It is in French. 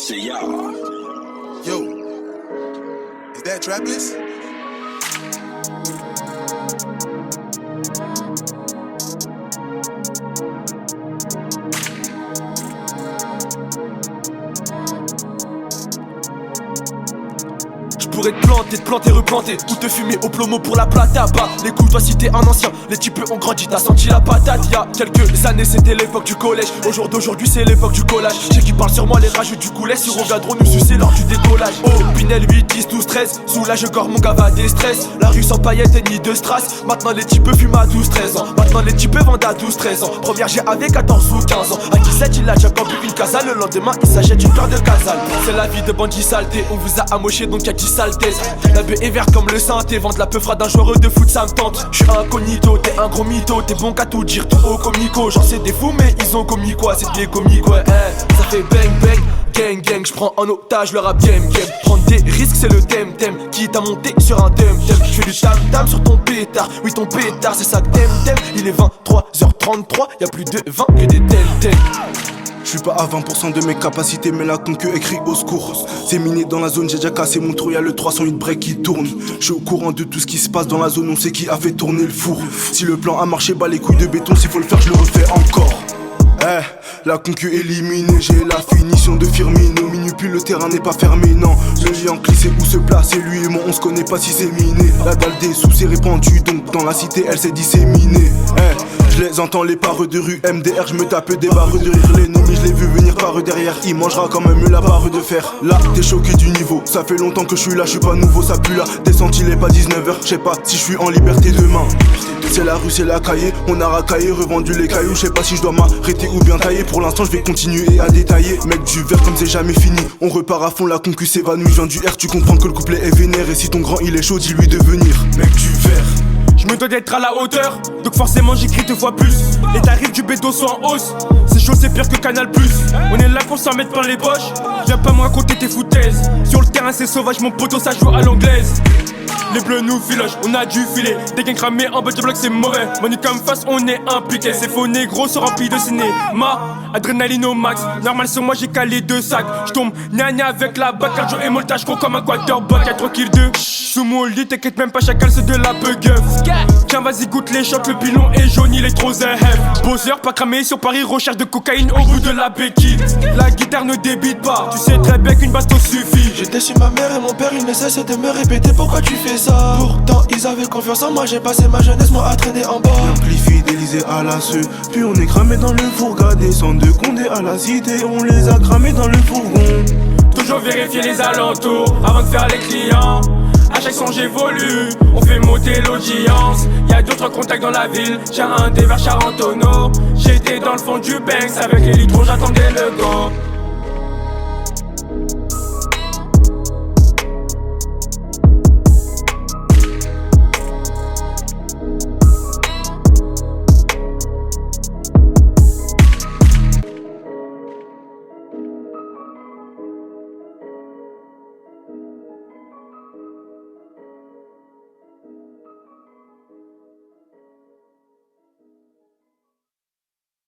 C'est y'all. Yo, is that Trapless? J'pourrais te planter, replanter, ou te fumer au plomo pour la plata. Bah, les coups, dois citer un ancien. Les types ont grandi, t'as senti la patate. Y'a quelques années, c'était l'époque du collège. Au jour d'aujourd'hui, c'est l'époque du collage. J'ai qui parle sur moi, les rageux du coulet. Si reviendront nous sucer lors du décollage. Oh, Pinel 8, 10, 12, 13. Sous l'âge, gore, mon gars va des stress. La rue sans paillettes et ni de strass. Maintenant, les types fument à 12, 13 ans. Maintenant, les types vendent à 12, 13 ans. Première, j'ai avec 14 ou 15 ans. À 17, il a déjà campé une casa. Le lendemain, il s'achète une paire de casal. C'est la vie de bandit saleté. On vous a amoché, donc y'a 10 saletés. La baie est verte comme le synthé. Vendre la peufra d'un joueur de foot, ça me tente. J'suis incognito, t'es un gros mytho. T'es bon qu'à tout dire, tout au comico. J'en sais des fous, mais ils ont commis quoi? C'est des comiques, ouais. Ça fait bang bang, gang gang. J'prends en otage le rap game game. Prendre des risques, c'est le thème. Qui t'a monté sur un thème. J'fais du tam sur ton pétard. Oui, ton pétard, c'est ça que t'aimes. Il est 23h33, y'a plus de 20 que des tels. J'suis pas à 20% de mes capacités, mais la concu écrit au secours. C'est miné dans la zone, j'ai déjà cassé mon trou, y'a le 308 break qui tourne. J'suis au courant de tout ce qui se passe dans la zone, on sait qui a fait tourner le four. Si le plan a marché, bah les couilles de béton, s'il faut le faire, je le refais encore. La concu éliminée, j'ai la finition de Firmino. Minupile, le terrain n'est pas fermé, non. Le Yankee sait où se placer, lui et moi on se connaît pas si c'est miné. La dalle des sous s'est répandue, donc dans la cité elle s'est disséminée. Je les entends les pareux de rue, MDR, je me tape des barres de rire. L'ennemi, je l'ai vu venir par derrière, il mangera quand même la barre de fer. Là, t'es choqué du niveau, ça fait longtemps que je suis là, je suis pas nouveau, ça pue là. Descente, il est pas 19h, je sais pas si je suis en liberté demain. C'est la rue, c'est la cahier, on a racaillé, revendu les cailloux, je sais pas si je dois m'arrêter ou bien tailler. Pour l'instant, je vais continuer à détailler. Mec du verre comme c'est jamais fini, on repart à fond, la concu s'évanouit. Je viens du R, tu comprends que le couplet est vénère. Et si ton grand il est chaud, dis-lui de venir. Mec du verre. Je me dois d'être à la hauteur, donc forcément j'écris 2 fois plus. Les tarifs du béton sont en hausse, c'est chaud, c'est pire que Canal+. On est là pour s'en mettre plein les poches. Viens pas me raconter tes foutaises. Sur le terrain c'est sauvage, mon poteau ça joue à l'anglaise. Les bleus nous filochent, on a du filet. Des gangs cramés en bas du bloc c'est mauvais. Manu comme face on est impliqué. Ces faux négros sont remplis de cinéma. Adrénaline au max, normal sur moi j'ai calé 2 sacs. J'tombe gna avec la batte, cardio et montage gros comme un quarterback. Y'a 3 kills de sous mon lit, t'inquiète même pas chacal c'est de la bugueuf. Tiens vas-y goûte les shots, le pilon est jaune, il est trop zèf. Bowser pas cramé sur Paris, recherche de cocaïne au bout de la béquille. La guitare ne débite pas, tu sais très bien qu'une baston suffit. J'étais chez ma mère et mon père il ne cesse de me répéter pourquoi tu fais ça. Pourtant ils avaient confiance en moi, j'ai passé ma jeunesse moi à traîner en bas. Plus fidélisé à la CE, puis on est cramé dans le fourgon. Descendre de Condé à la cité, on les a cramés dans le fourgon. Toujours vérifier les alentours avant de faire les clients. À chaque son j'évolue, on fait monter l'audience. Y'a d'autres contacts dans la ville, j'ai un dé vers Charentonneau. J'étais dans le fond du Banks, avec les litrons j'attendais le go.